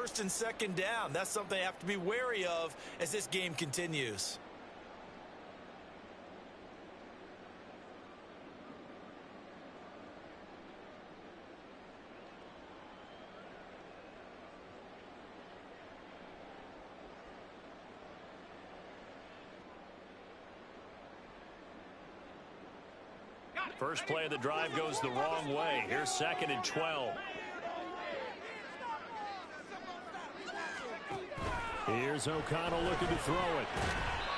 first and second down. That's something they have to be wary of as this game continues. First play of the drive goes the wrong way. Here's 2nd and 12. Here's O'Connell looking to throw it.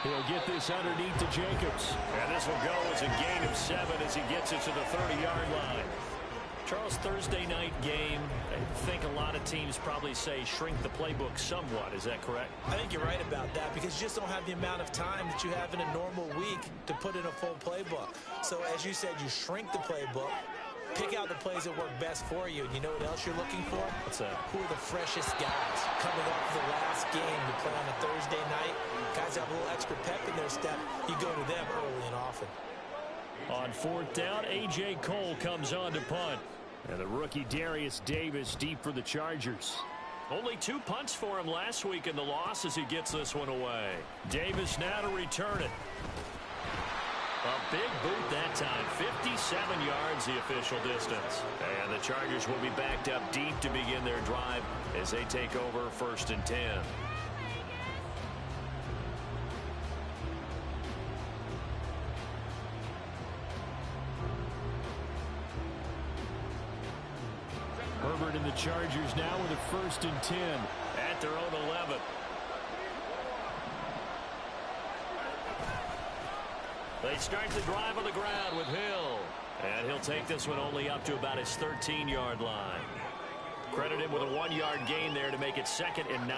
He'll get this underneath to Jacobs. And this will go as a gain of 7 as he gets it to the 30-yard line. Charles, Thursday night game, I think a lot of teams probably say shrink the playbook somewhat. Is that correct? I think you're right about that because you just don't have the amount of time that you have in a normal week to put in a full playbook. So as you said, you shrink the playbook, pick out the plays that work best for you. And you know what else you're looking for? What's that? Who are the freshest guys coming off the last game to play on a Thursday night? Guys have a little extra pep in their step. You go to them early and often. On 4th down, A.J. Cole comes on to punt. And the rookie Darius Davis deep for the Chargers. Only 2 punts for him last week in the loss as he gets this one away. Davis now to return it. A big boot that time. 57 yards the official distance. And the Chargers will be backed up deep to begin their drive as they take over 1st and 10. Herbert and the Chargers now with a 1st and 10 at their own 11. They start the drive on the ground with Hill. And he'll take this one only up to about his 13-yard line. Credit him with a 1-yard gain there to make it 2nd and 9.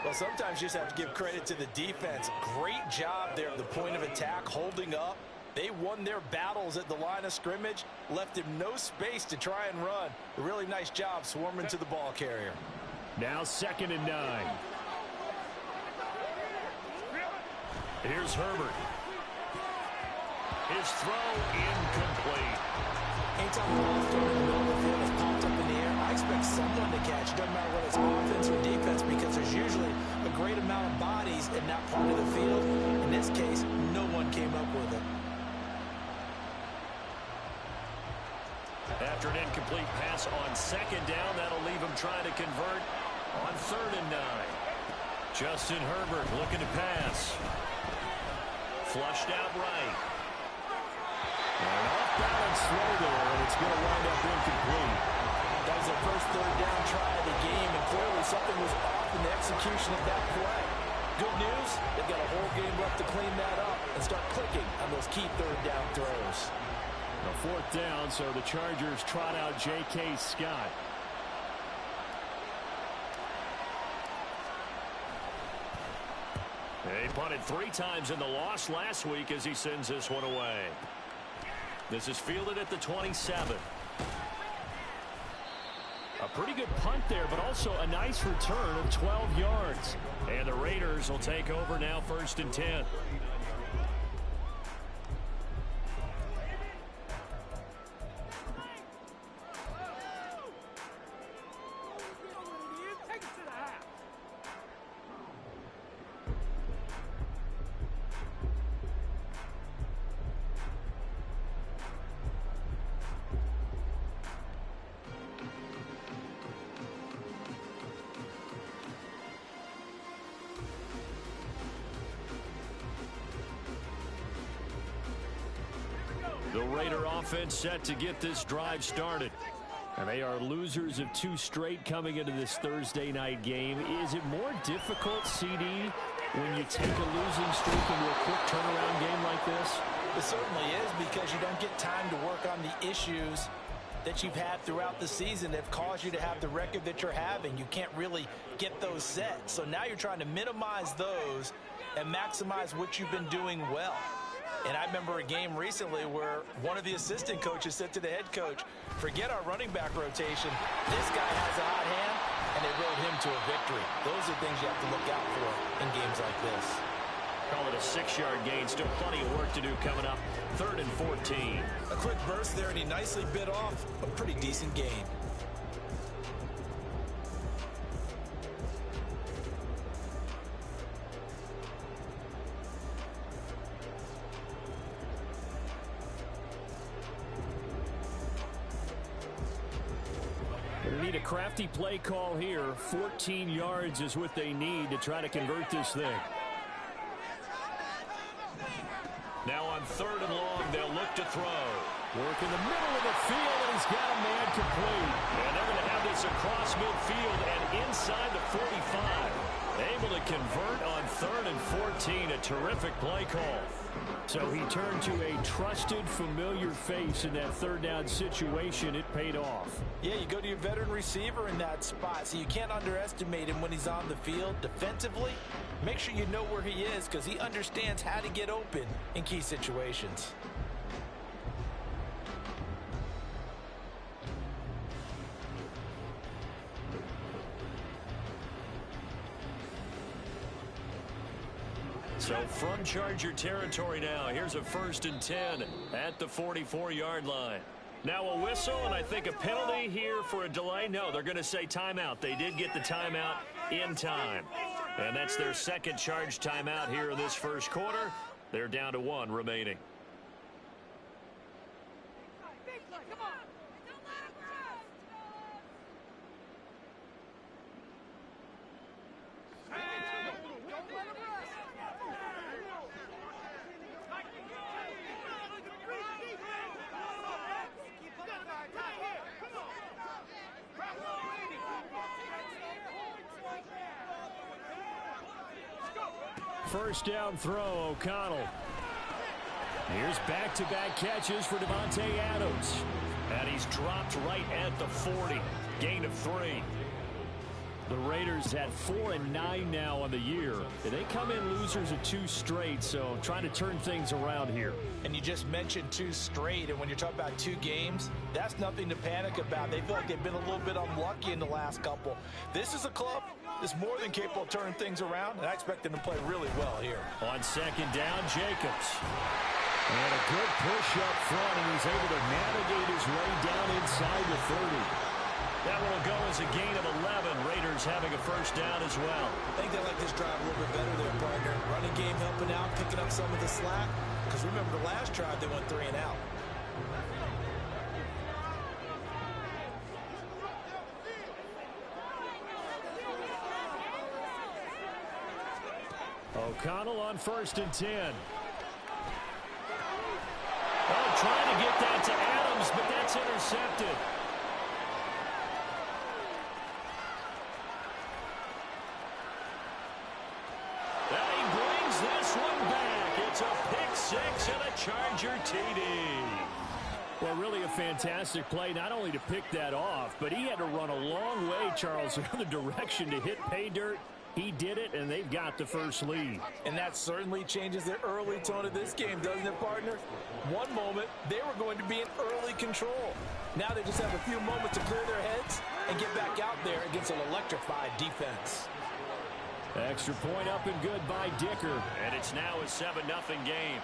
Well, sometimes you just have to give credit to the defense. Great job there at the point of attack, holding up. They won their battles at the line of scrimmage, left him no space to try and run. A really nice job swarming to the ball carrier. Now 2nd and 9. Here's Herbert. His throw incomplete. Anytime the ball's thrown in the middle of the field is popped up in the air, I expect someone to catch. Doesn't matter whether it's offense or defense because there's usually a great amount of bodies in that part of the field. In this case, no one came up with it. After an incomplete pass on 2nd down, that'll leave him trying to convert on 3rd and 9. Justin Herbert looking to pass. Flushed out right. An off-balance throw there, and it's going to wind up incomplete. That was their first 3rd down try of the game, and clearly something was off in the execution of that play. Good news, they've got a whole game left to clean that up and start clicking on those key 3rd down throws. A 4th down, so the Chargers trot out J.K. Scott. He punted 3 times in the loss last week as he sends this one away. This is fielded at the 27. A pretty good punt there, but also a nice return of 12 yards. And the Raiders will take over now 1st and 10. The Raider offense set to get this drive started. And they are losers of 2 straight coming into this Thursday night game. Is it more difficult, CD, when you take a losing streak into a quick turnaround game like this? It certainly is because you don't get time to work on the issues that you've had throughout the season that have caused you to have the record that you're having. You can't really get those set. So now you're trying to minimize those and maximize what you've been doing well. And I remember a game recently where one of the assistant coaches said to the head coach, forget our running back rotation. This guy has a hot hand, and they rode him to a victory. Those are things you have to look out for in games like this. Call it a 6-yard gain. Still plenty of work to do coming up. 3rd and 14. A quick burst there, and he nicely bit off a pretty decent gain. need a crafty play call here. 14 yards is what they need to try to convert this thing. Now on 3rd and long, they'll look to throw. Work in the middle of the field, and he's got a man complete. And they're going to have this across midfield and inside the 45. Able to convert on 3rd and 14. A terrific play call. So he turned to a trusted, familiar face in that 3rd down situation. It paid off. Yeah, you go to your veteran receiver in that spot, so you can't underestimate him when he's on the field. Defensively, make sure you know where he is because he understands how to get open in key situations. So from Charger territory now, here's a 1st and 10 at the 44-yard line. Now a whistle, and I think a penalty here for a delay. No, they're going to say timeout. They did get the timeout in time. And that's their 2nd charge timeout here in this 1st quarter. They're down to 1 remaining. First down throw, O'Connell. Here's back-to-back catches for Davante Adams. And he's dropped right at the 40. Gain of 3. The Raiders at 4-9 now on the year. And they come in losers of 2 straight, so trying to turn things around here. And you just mentioned 2 straight, and when you're talking about 2 games, that's nothing to panic about. They feel like they've been a little bit unlucky in the last couple. This is a club that's more than capable of turning things around, and I expect them to play really well here. On 2nd down, Jacobs. And a good push up front, and he's able to navigate his way down inside the 30. That will go as a gain of 11. Raiders having a 1st down as well. I think they like this drive a little bit better there, partner. Running game helping out, picking up some of the slack. Because remember the last drive, they went 3 and out. O'Connell on 1st and 10. Oh, trying to get that to Adams, but that's intercepted. And he brings this one back. It's a pick 6 and a Charger TD. Well, really a fantastic play, not only to pick that off, but he had to run a long way, Charles, the other direction to hit pay dirt. He did it, and they've got the 1st lead. And that certainly changes the early tone of this game, doesn't it, partner? One moment, they were going to be in early control. Now they just have a few moments to clear their heads and get back out there against an electrified defense. Extra point up and good by Dicker. And it's now a 7-0 game.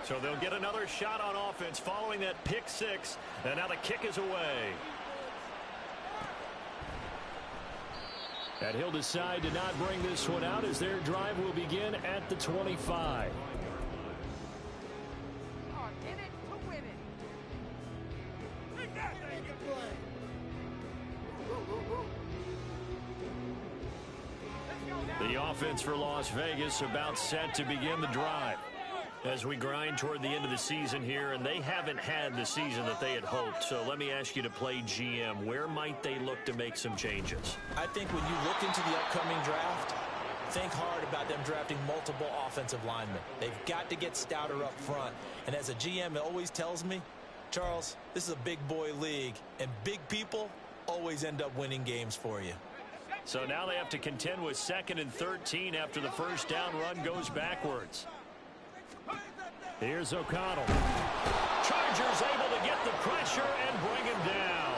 So they'll get another shot on offense following that pick 6. And now the kick is away. And he'll decide to not bring this one out as their drive will begin at the 25. The offense for Las Vegas about set to begin the drive. As we grind toward the end of the season here, and they haven't had the season that they had hoped. So let me ask you to play GM. Where might they look to make some changes? I think when you look into the upcoming draft, think hard about them drafting multiple offensive linemen. They've got to get stouter up front. And as a GM, it always tells me, Charles, this is a big boy league, and big people always end up winning games for you. So now they have to contend with 2nd and 13 after the 1st down run goes backwards. Here's O'Connell. Chargers able to get the pressure and bring him down.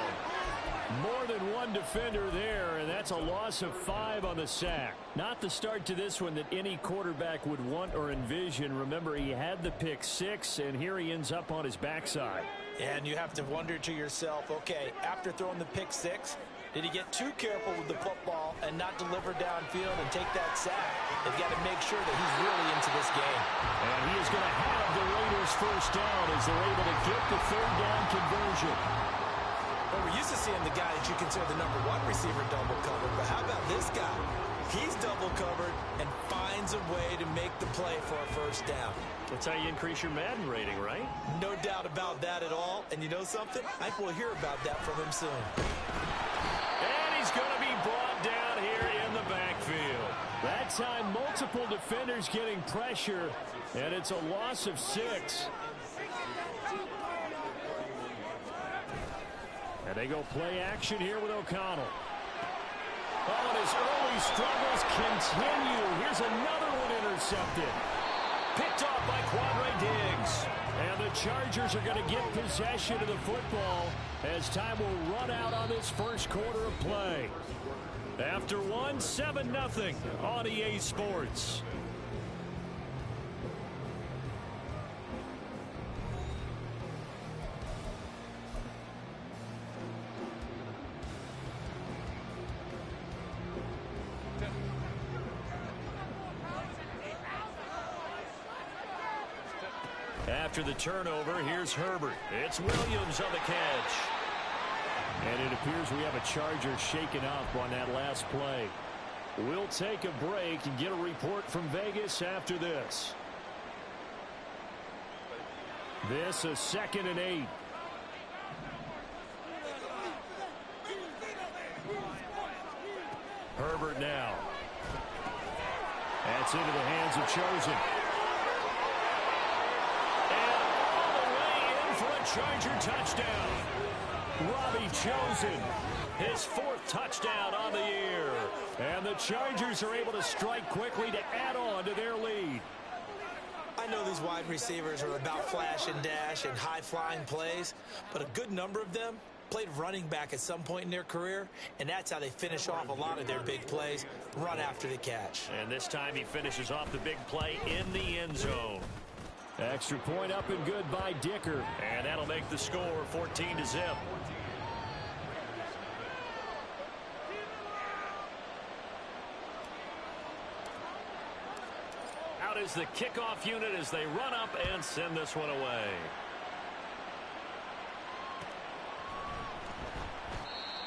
More than one defender there, and that's a loss of 5 on the sack. Not the start to this one that any quarterback would want or envision. Remember, he had the pick 6, and here he ends up on his backside. And you have to wonder to yourself, okay, after throwing the pick 6, did he get too careful with the football and not deliver downfield and take that sack? They've got to make sure that he's really into this game. And he is going to have the Raiders first down as they're able to get the third down conversion. Well, we're used to seeing the guy that you consider the number 1 receiver double covered, but how about this guy? He's double covered and finds a way to make the play for a first down. That's how you increase your Madden rating, right? No doubt about that at all. And you know something? I think we'll hear about that from him soon. And he's going to be brought down here in the backfield. That time, multiple defenders getting pressure, and it's a loss of 6. And they go play action here with O'Connell. Oh, and his early struggles continue. Here's another one intercepted. Picked off by Quandre Diggs. And the Chargers are going to get possession of the football as time will run out on this first quarter of play. After 1, 7-0 on EA Sports. After the turnover, here's Herbert. It's Williams on the catch. And it appears we have a Charger shaken up on that last play. We'll take a break and get a report from Vegas after this. This is 2nd and 8. Herbert now. That's into the hands of Chosen. Charger touchdown. Robbie Chosen, his 4th touchdown on the year. And the Chargers are able to strike quickly to add on to their lead. I know these wide receivers are about flash and dash and high-flying plays, but a good number of them played running back at some point in their career, and that's how they finish off a lot of their big plays, run after the catch. And this time he finishes off the big play in the end zone. Extra point up and good by Dicker. And that'll make the score 14-0. Out is the kickoff unit as they run up and send this one away.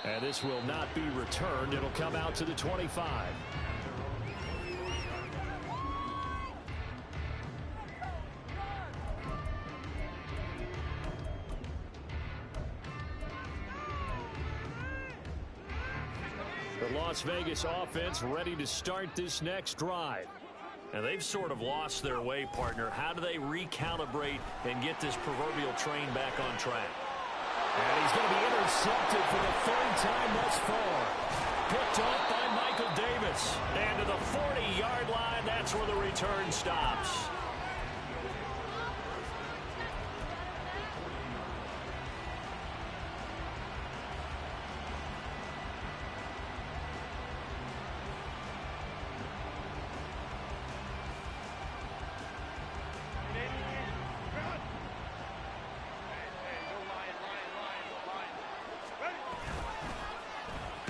And this will not be returned. It'll come out to the 25. The Las Vegas offense ready to start this next drive. And they've sort of lost their way, partner. How do they recalibrate and get this proverbial train back on track? And he's going to be intercepted for the 3rd time thus far. Picked off by Michael Davis. And to the 40-yard line, that's where the return stops.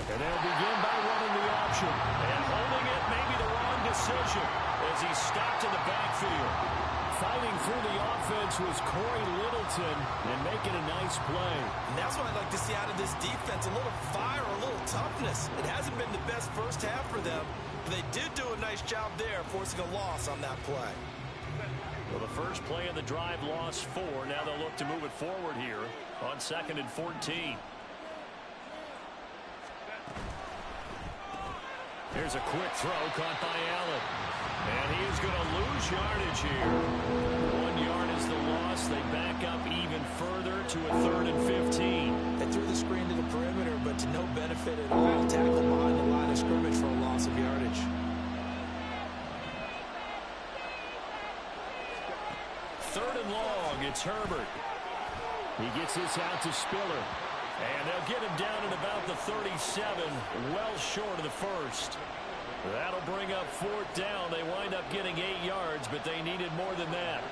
And they'll begin by running the option. And holding it may be the wrong decision as he's stopped in the backfield. Fighting through the offense was Corey Littleton and making a nice play. And that's what I'd like to see out of this defense. A little fire, a little toughness. It hasn't been the best first half for them, but they did do a nice job there forcing a loss on that play. Well, the first play of the drive lost 4. Now they'll look to move it forward here on 2nd and 14. Here's a quick throw caught by Allen. And he is going to lose yardage here. 1 yard is the loss. They back up even further to a 3rd and 15. They threw the screen to the perimeter, but to no benefit at all. Tackle behind the line of scrimmage for a loss of yardage. 3rd and long. It's Herbert. He gets this out to Spiller. And they'll will get him down at about the 37, well short of the first. That'll bring up 4th down. They wind up getting 8 yards, but they needed more than that.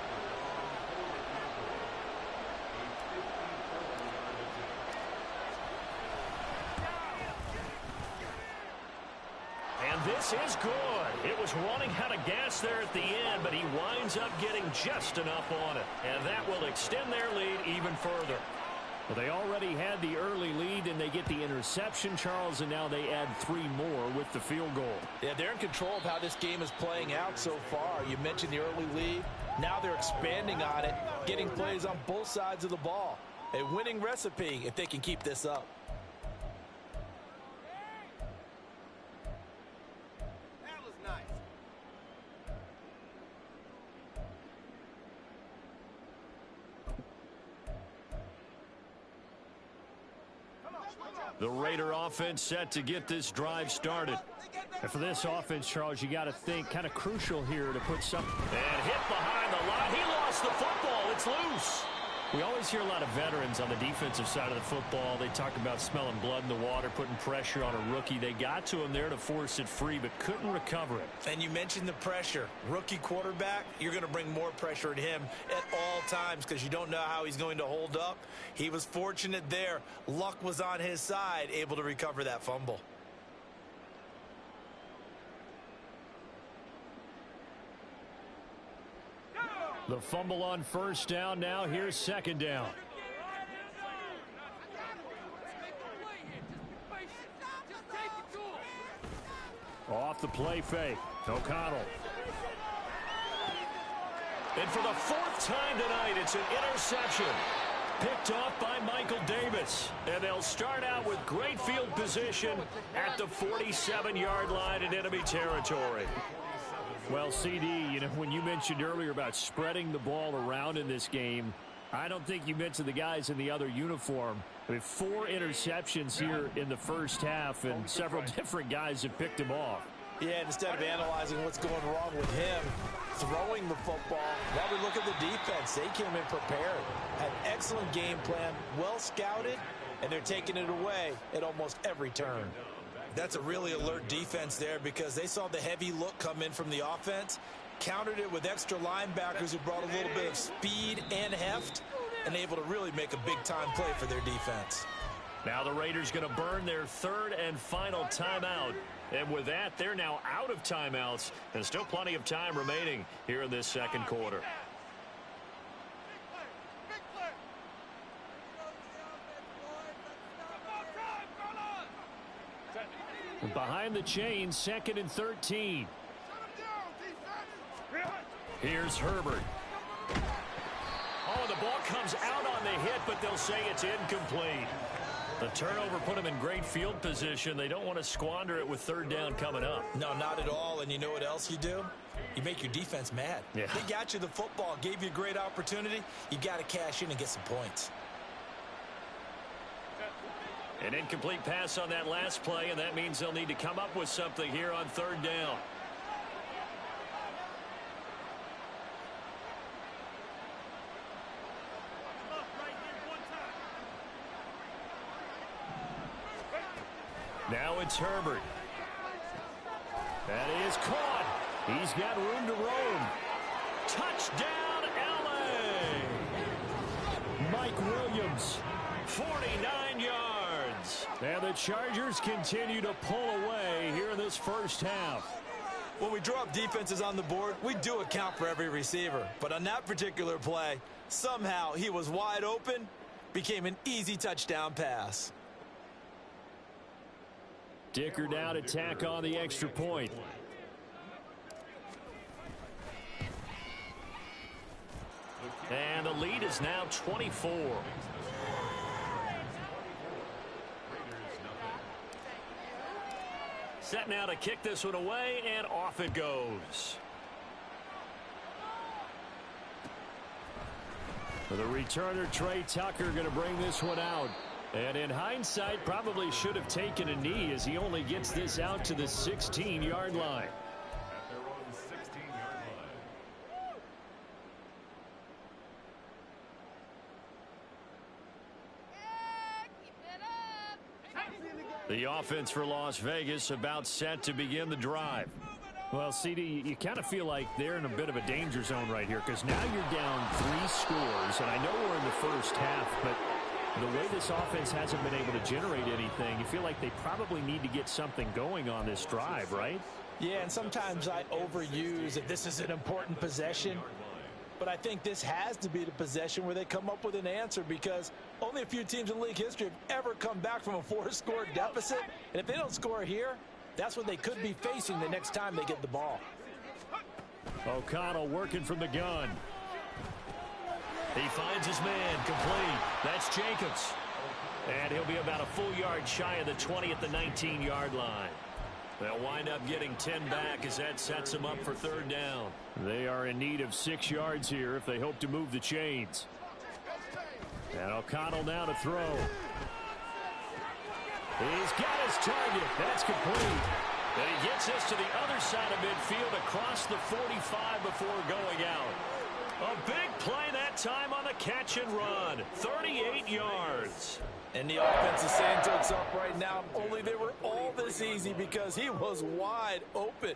And this is good. It was running out of gas there at the end, but he winds up getting just enough on it. And that will extend their lead even further. Well, they already had the early lead, and they get the interception, Charles, and now they add 3 more with the field goal. Yeah, they're in control of how this game is playing out so far. You mentioned the early lead. Now they're expanding on it, getting plays on both sides of the ball. A winning recipe if they can keep this up. The Raider offense set to get this drive started. And for this offense, Charles, you got to think kind of crucial here to put some. And hit behind the line. He lost the football. It's loose. We always hear a lot of veterans on the defensive side of the football. They talk about smelling blood in the water, putting pressure on a rookie. They got to him there to force it free, but couldn't recover it. And you mentioned the pressure. Rookie quarterback, you're going to bring more pressure at him at all times because you don't know how he's going to hold up. He was fortunate there. Luck was on his side, able to recover that fumble. The fumble on 1st down. Now here's 2nd down. Off the play fake. O'Connell. And for the 4th time tonight, it's an interception. Picked off by Michael Davis. And they'll start out with great field position at the 47-yard line in enemy territory. Well, CD, you know, when you mentioned earlier about spreading the ball around in this game, I don't think you mentioned the guys in the other uniform. I mean, 4 interceptions here in the first half, and several different guys have picked him off. Yeah, instead of analyzing what's going wrong with him, throwing the football, now we look at the defense. They came in prepared, had excellent game plan, well scouted, and they're taking it away at almost every turn. That's a really alert defense there because they saw the heavy look come in from the offense, countered it with extra linebackers who brought a little bit of speed and heft, and able to really make a big-time play for their defense. Now the Raiders going to burn their 3rd and final timeout. And with that, they're now out of timeouts, and still plenty of time remaining here in this 2nd quarter. Behind the chains, 2nd and 13. Here's Herbert. Oh, the ball comes out on the hit, but they'll say it's incomplete. The turnover put them in great field position. They don't want to squander it with 3rd down coming up. No, not at all. And you know what else you do? You make your defense mad. Yeah. They got you the football, gave you a great opportunity. You got to cash in and get some points. An incomplete pass on that last play, and that means they'll need to come up with something here on 3rd down. Now it's Herbert. That is caught. He's got room to roam. Touchdown, L.A. Mike Williams. 49 yards. And the Chargers continue to pull away here in this first half. When we draw up defenses on the board, we do account for every receiver. But on that particular play, somehow he was wide open, became an easy touchdown pass. Dicker down to tack on the extra point. And the lead is now 24. Set now to kick this one away, and off it goes. For the returner, Trey Tucker, going to bring this one out. And in hindsight, probably should have taken a knee as he only gets this out to the 16-yard line. The offense for Las Vegas about set to begin the drive. Well, CD, you kind of feel like they're in a bit of a danger zone right here because now you're down 3 scores, and I know we're in the first half, but the way this offense hasn't been able to generate anything, you feel like they probably need to get something going on this drive, right? Yeah, and sometimes I overuse that this is an important possession, but I think this has to be the possession where they come up with an answer because only a few teams in league history have ever come back from a 4-score deficit, and if they don't score here, that's what they could be facing the next time they get the ball. O'Connell working from the gun. He finds his man complete. That's Jacobs. And he'll be about a full yard shy of the 20 at the 19-yard line. They'll wind up getting 10 back as that sets them up for 3rd down. They are in need of 6 yards here if they hope to move the chains. And O'Connell now to throw. He's got his target. That's complete. And he gets us to the other side of midfield across the 45 before going out. A big play that time on the catch and run. 38 yards. And the offense is saying to itself right now, only they were all this easy because he was wide open.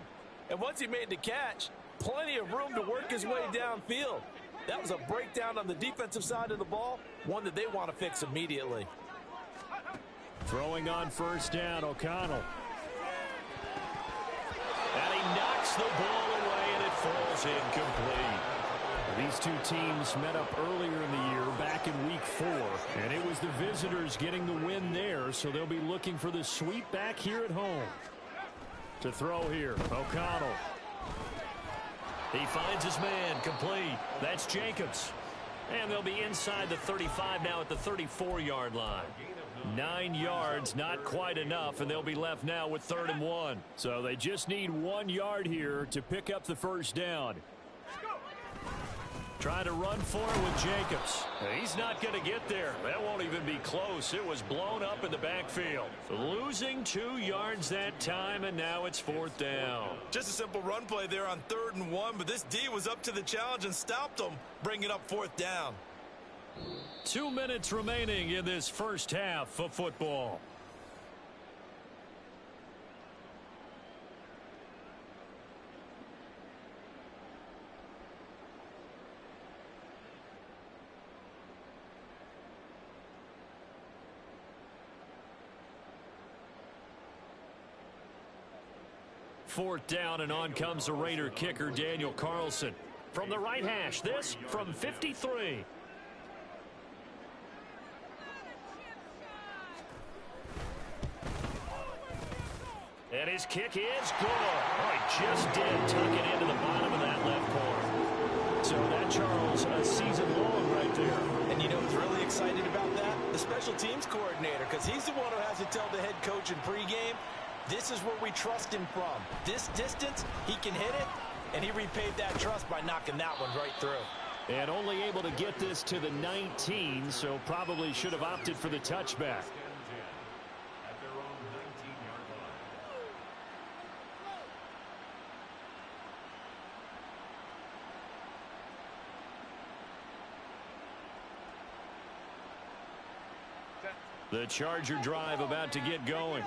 And once he made the catch, plenty of room to work his way downfield. That was a breakdown on the defensive side of the ball, one that they want to fix immediately. Throwing on 1st down, O'Connell. And he knocks the ball away, and it falls incomplete. These two teams met up earlier in the year, back in week 4, and it was the visitors getting the win there, so they'll be looking for the sweep back here at home. To throw here, O'Connell. He finds his man complete. That's Jacobs. And they'll be inside the 35 now at the 34-yard line. 9 yards, not quite enough, and they'll be left now with 3rd and 1. So they just need 1 yard here to pick up the 1st down. Trying to run for it with Jacobs. He's not going to get there. That won't even be close. It was blown up in the backfield. Losing 2 yards that time, and now it's 4th down. Just a simple run play there on 3rd and 1, but this D was up to the challenge and stopped them, bringing up 4th down. 2 minutes remaining in this first half of football. Fourth down, and on comes the Raider kicker, Daniel Carlson. From the right hash, this from 53. And his kick is good. Oh, he just did tuck it into the bottom of that left corner. So that, Charles, a season long right there. And you know who's really excited about that? The special teams coordinator, because he's the one who has to tell the head coach in pregame, this is where we trust him from. This distance, he can hit it, and he repaid that trust by knocking that one right through. And only able to get this to the 19, so probably should have opted for the touchback. The Charger drive about to get going.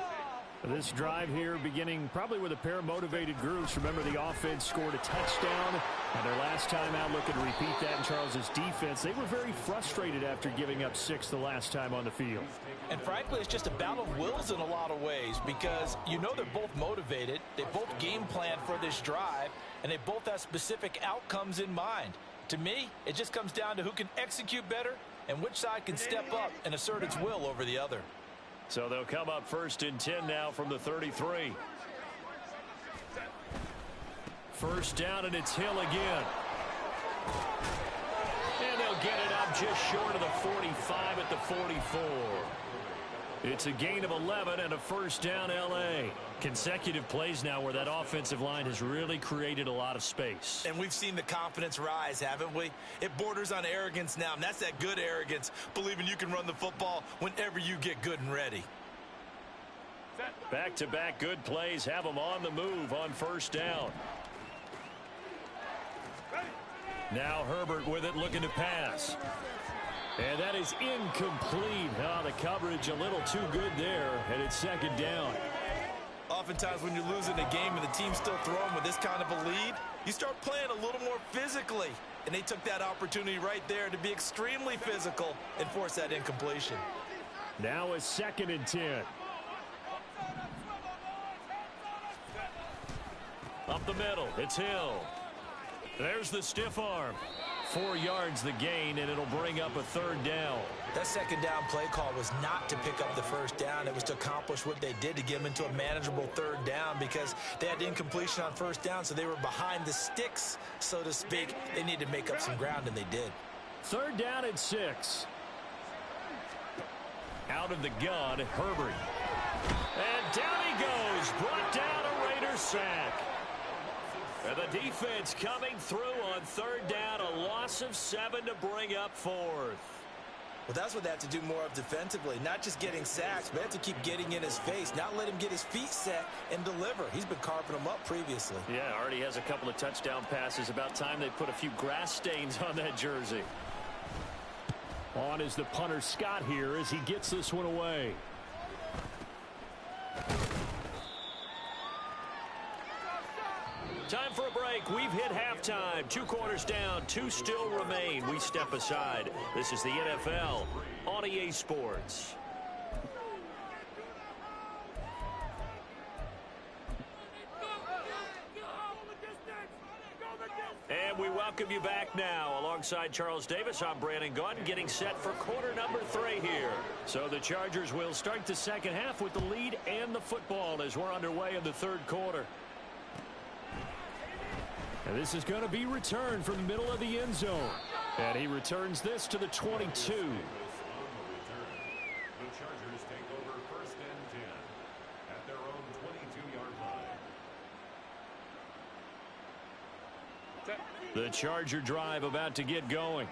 This drive here beginning probably with a pair of motivated groups. Remember, the offense scored a touchdown, and their last time out looking to repeat that in Charles's defense. They were very frustrated after giving up 6 the last time on the field. And frankly, it's just a battle of wills in a lot of ways because you know they're both motivated. They both game planned for this drive, and they both have specific outcomes in mind. To me, it just comes down to who can execute better and which side can step up and assert its will over the other. So they'll come up 1st and 10 now from the 33. 1st down, and it's Hill again. And they'll get it up just short of the 45 at the 44. It's a gain of 11 and a 1st down, L.A. Consecutive plays now where that offensive line has really created a lot of space. And we've seen the confidence rise, haven't we? It borders on arrogance now, and that's that good arrogance, believing you can run the football whenever you get good and ready. Back-to-back good plays have them on the move on 1st down. Now Herbert with it, looking to pass. And that is incomplete. Oh, the coverage a little too good there, and it's second down. Oftentimes when you're losing a game and the team's still throwing with this kind of a lead, you start playing a little more physically. And they took that opportunity right there to be extremely physical and force that incompletion. Now a 2nd and 10. Up the middle, it's Hill. There's the stiff arm. 4 yards the gain, and it'll bring up a 3rd down. That 2nd down play call was not to pick up the 1st down. It was to accomplish what they did to get them into a manageable 3rd down because they had incompletion on 1st down, so they were behind the sticks, so to speak. They needed to make up some ground, and they did. 3rd down and 6. Out of the gun, Herbert. And down he goes. Brought down a Raiders sack. And the defense coming through on 3rd down, a loss of 7 to bring up 4th. Well, that's what they have to do more of defensively, not just getting sacks, but they have to keep getting in his face, not let him get his feet set and deliver. He's been carving them up previously. Yeah, already has a couple of touchdown passes. About time they put a few grass stains on that jersey. On is the punter Scott here as he gets this one away. Time for a break. We've hit halftime. 2 quarters down. 2 still remain. We step aside. This is the NFL on EA Sports. And we welcome you back now. Alongside Charles Davis, I'm Brandon Gaudin, getting set for quarter number 3 here. So the Chargers will start the second half with the lead and the football as we're underway in the 3rd quarter. And this is going to be returned from the middle of the end zone. And he returns this to the 22. The Chargers take over 1st and 10 at their own 22-yard line. The Charger drive about to get going.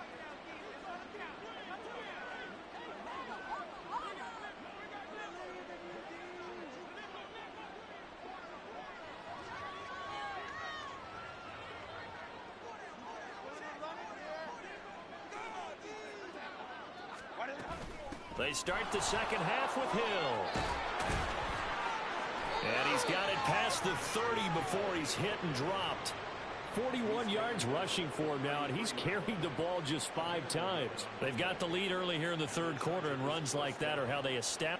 They start the second half with Hill. And he's got it past the 30 before he's hit and dropped. 41 yards rushing for him now, and he's carried the ball just 5 times. They've got the lead early here in the 3rd quarter, and runs like that are how they establish.